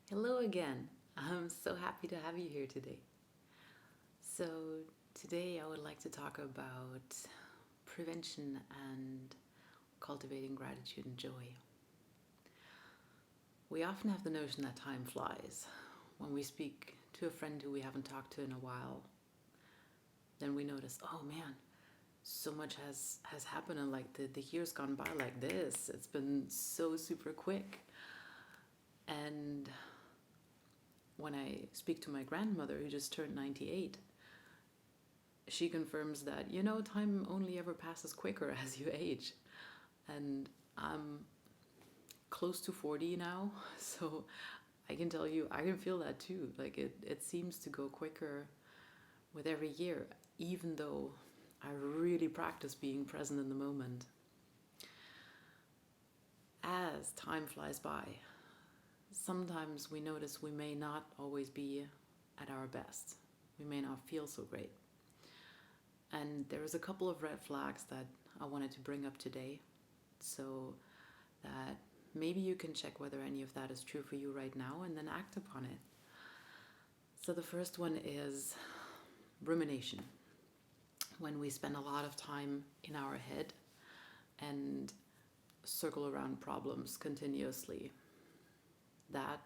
Hello again. I'm so happy to have you here today. So, today I would like to talk about prevention and cultivating gratitude and joy. We often have the notion that time flies. When we speak to a friend who we haven't talked to in a while, then we notice, oh man, so much has happened and like the years gone by like this. It's been so super quick. And when I speak to my grandmother who just turned 98, she confirms that, time only ever passes quicker as you age. And I'm close to 40 now, so I can tell you, I can feel that too. Like it seems to go quicker with every year, even though I really practice being present in the moment. As time flies by, sometimes we notice we may not always be at our best. We may not feel so great. And there's a couple of red flags that I wanted to bring up today so that maybe you can check whether any of that is true for you right now and then act upon it. So the first one is rumination. When we spend a lot of time in our head and circle around problems continuously, that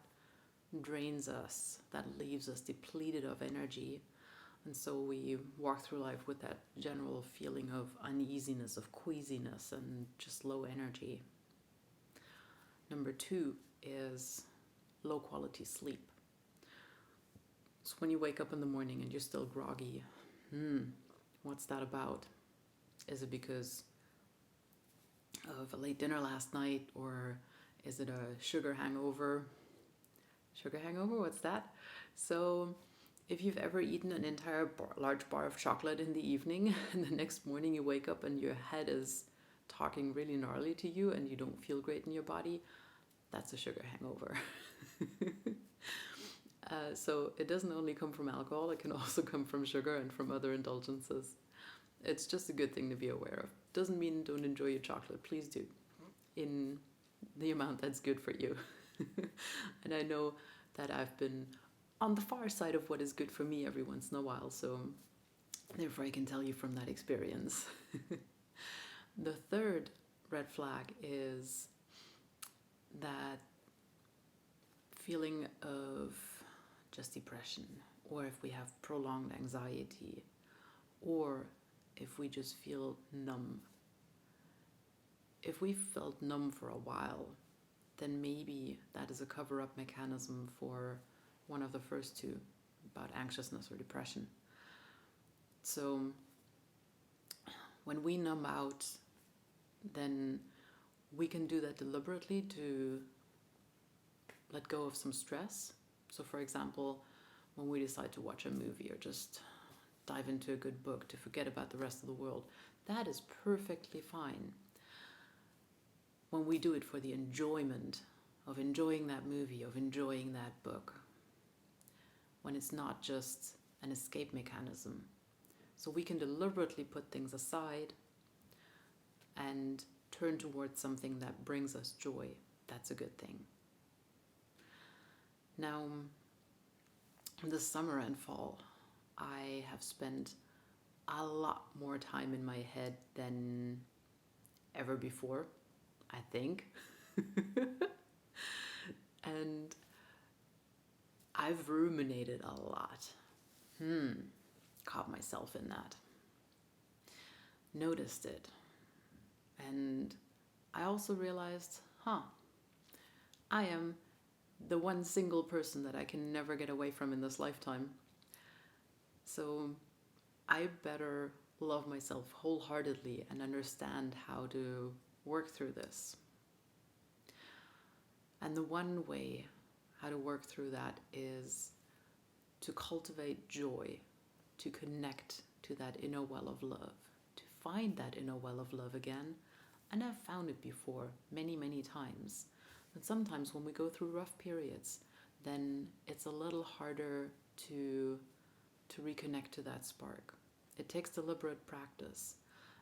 drains us, that leaves us depleted of energy. And so we walk through life with that general feeling of uneasiness, of queasiness, and just low energy. Number two is low quality sleep. So when you wake up in the morning and you're still groggy, what's that about? Is it because of a late dinner last night, or is it a sugar hangover? Sugar hangover, what's that? So if you've ever eaten an entire large bar of chocolate in the evening and the next morning you wake up and your head is talking really gnarly to you and you don't feel great in your body, that's a sugar hangover. So it doesn't only come from alcohol, it can also come from sugar and from other indulgences. It's just a good thing to be aware of. Doesn't mean don't enjoy your chocolate, please do, in the amount that's good for you. And I know that I've been on the far side of what is good for me every once in a while, so therefore I can tell you from that experience. The third red flag is that feeling of just depression, or if we have prolonged anxiety, or if we just feel numb. If we felt numb for a while, then maybe that is a cover-up mechanism for one of the first two, about anxiousness or depression. So when we numb out, then we can do that deliberately to let go of some stress. So for example, when we decide to watch a movie or just dive into a good book to forget about the rest of the world, that is perfectly fine. When we do it for the enjoyment of enjoying that movie, of enjoying that book, when it's not just an escape mechanism. So we can deliberately put things aside and turn towards something that brings us joy. That's a good thing. Now, this summer and fall, I have spent a lot more time in my head than ever before, I think. And I've ruminated a lot. Caught myself in that. Noticed it. And I also realized, I am the one single person that I can never get away from in this lifetime. So I better love myself wholeheartedly and understand how to work through this. And the one way how to work through that is to cultivate joy, to connect to that inner well of love, to find that inner well of love again. And I've found it before many, many times. But sometimes when we go through rough periods, then it's a little harder to reconnect to that spark. It takes deliberate practice.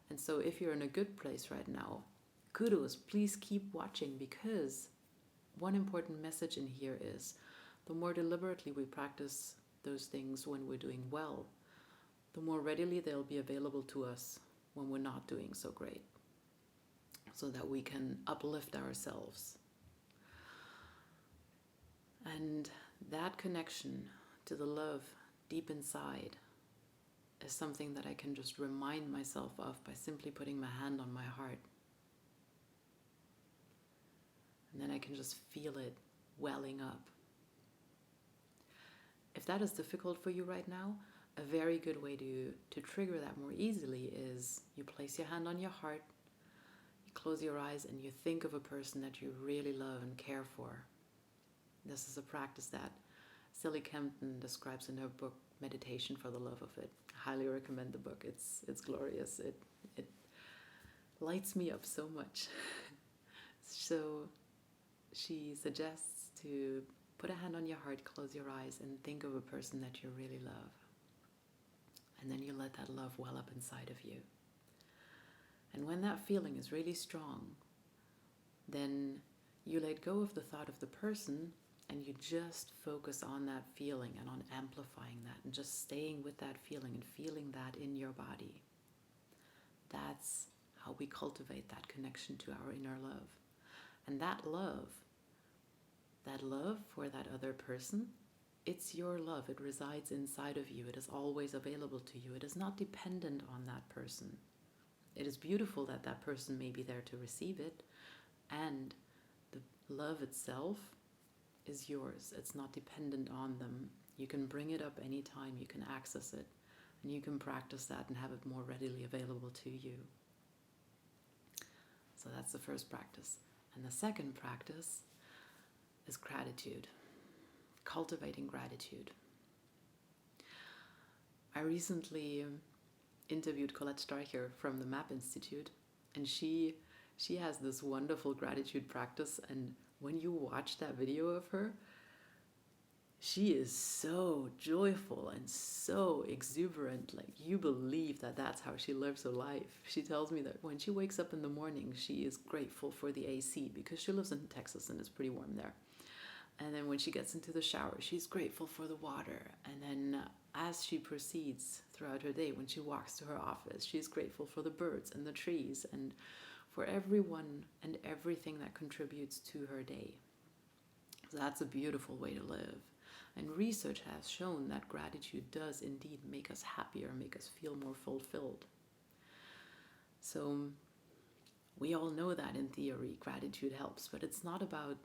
And so if you're in a good place right now, kudos, please keep watching, because one important message in here is the more deliberately we practice those things when we're doing well, the more readily they'll be available to us when we're not doing so great, so that we can uplift ourselves. And that connection to the love deep inside is something that I can just remind myself of by simply putting my hand on my heart. And then I can just feel it welling up. If that is difficult for you right now, a very good way to trigger that more easily is you place your hand on your heart, you close your eyes, and you think of a person that you really love and care for. This is a practice that Sally Kempton describes in her book, Meditation for the Love of It. I highly recommend the book. It's glorious. It lights me up so much. So she suggests to put a hand on your heart, close your eyes, and think of a person that you really love. And then you let that love well up inside of you. And when that feeling is really strong, then you let go of the thought of the person and you just focus on that feeling and on amplifying that and just staying with that feeling and feeling that in your body. That's how we cultivate that connection to our inner love. And that love for that other person, it's your love. It resides inside of you. It is always available to you. It is not dependent on that person. It is beautiful that that person may be there to receive it, and the love itself is yours. It's not dependent on them. You can bring it up anytime. You can access it, and you can practice that and have it more readily available to you. So that's the first practice. And the second practice is gratitude. Cultivating gratitude. I recently interviewed Colette Streicher from the MAP Institute, and she has this wonderful gratitude practice, and when you watch that video of her, she is so joyful and so exuberant. Like, you believe that that's how she lives her life. She tells me that when she wakes up in the morning, she is grateful for the AC because she lives in Texas and it's pretty warm there. And then when she gets into the shower, she's grateful for the water. And then as she proceeds throughout her day, when she walks to her office, she's grateful for the birds and the trees and for everyone and everything that contributes to her day. So that's a beautiful way to live. And research has shown that gratitude does indeed make us happier, make us feel more fulfilled. So we all know that in theory, gratitude helps, but it's not about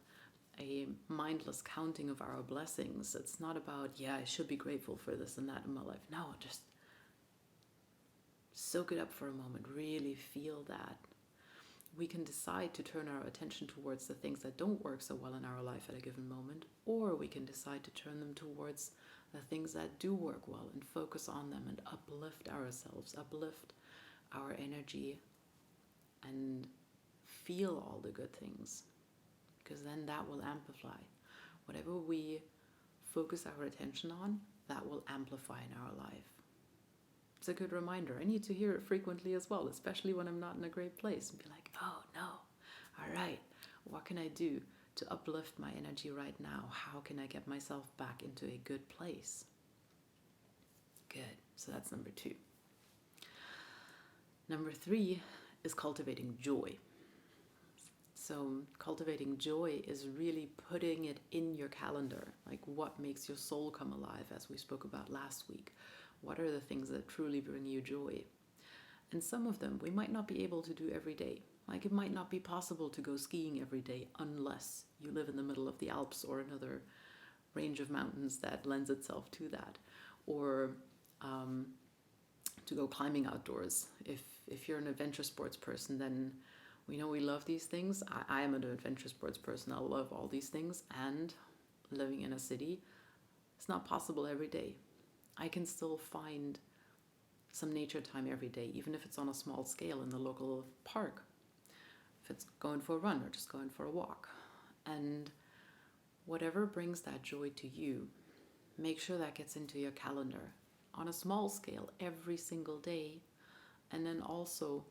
a mindless counting of our blessings. It's not about, yeah, I should be grateful for this and that in my life. No, just soak it up for a moment. Really feel that. We can decide to turn our attention towards the things that don't work so well in our life at a given moment, or we can decide to turn them towards the things that do work well and focus on them and uplift ourselves, uplift our energy, and feel all the good things. Because then that will amplify. Whatever we focus our attention on, that will amplify in our life. It's a good reminder. I need to hear it frequently as well, especially when I'm not in a great place, and be like, oh no, all right, what can I do to uplift my energy right now? How can I get myself back into a good place? Good. So that's number 2. Number 3 is cultivating joy. So cultivating joy is really putting it in your calendar, like what makes your soul come alive, as we spoke about last week. What are the things that truly bring you joy? And some of them we might not be able to do every day. Like, it might not be possible to go skiing every day unless you live in the middle of the Alps or another range of mountains that lends itself to that. Or to go climbing outdoors. If you're an adventure sports person, then we know we love these things. I am an adventure sports person. I love all these things. And living in a city, it's not possible every day. I can still find some nature time every day, even if it's on a small scale in the local park. If it's going for a run or just going for a walk. And whatever brings that joy to you, make sure that gets into your calendar on a small scale every single day, and then also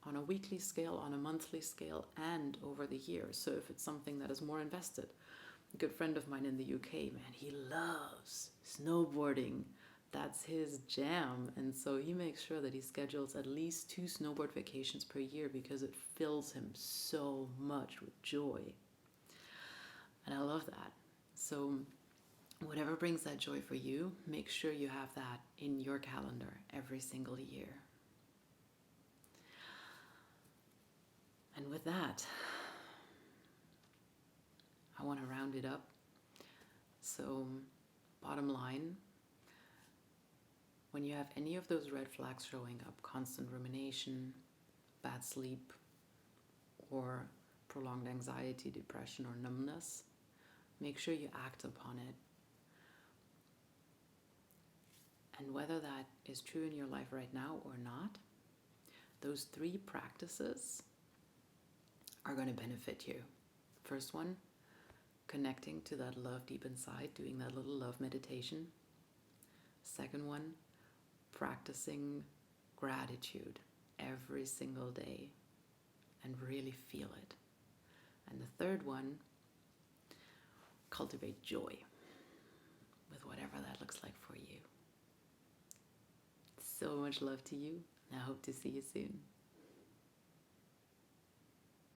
on a weekly scale, on a monthly scale, and over the year. So if it's something that is more invested, A good friend of mine in the UK, man, he loves snowboarding. That's his jam. And so he makes sure that he schedules at least 2 snowboard vacations per year because it fills him so much with joy. And I love that. So whatever brings that joy for you, make sure you have that in your calendar every single year. And with that, I want to round it up. So, bottom line, when you have any of those red flags showing up, constant rumination, bad sleep, or prolonged anxiety, depression, or numbness, make sure you act upon it. And whether that is true in your life right now or not, those 3 practices are going to benefit you. First one, connecting to that love deep inside, doing that little love meditation. Second one, practicing gratitude every single day and really feel it. And the third one, cultivate joy with whatever that looks like for you. So much love to you, and I hope to see you soon.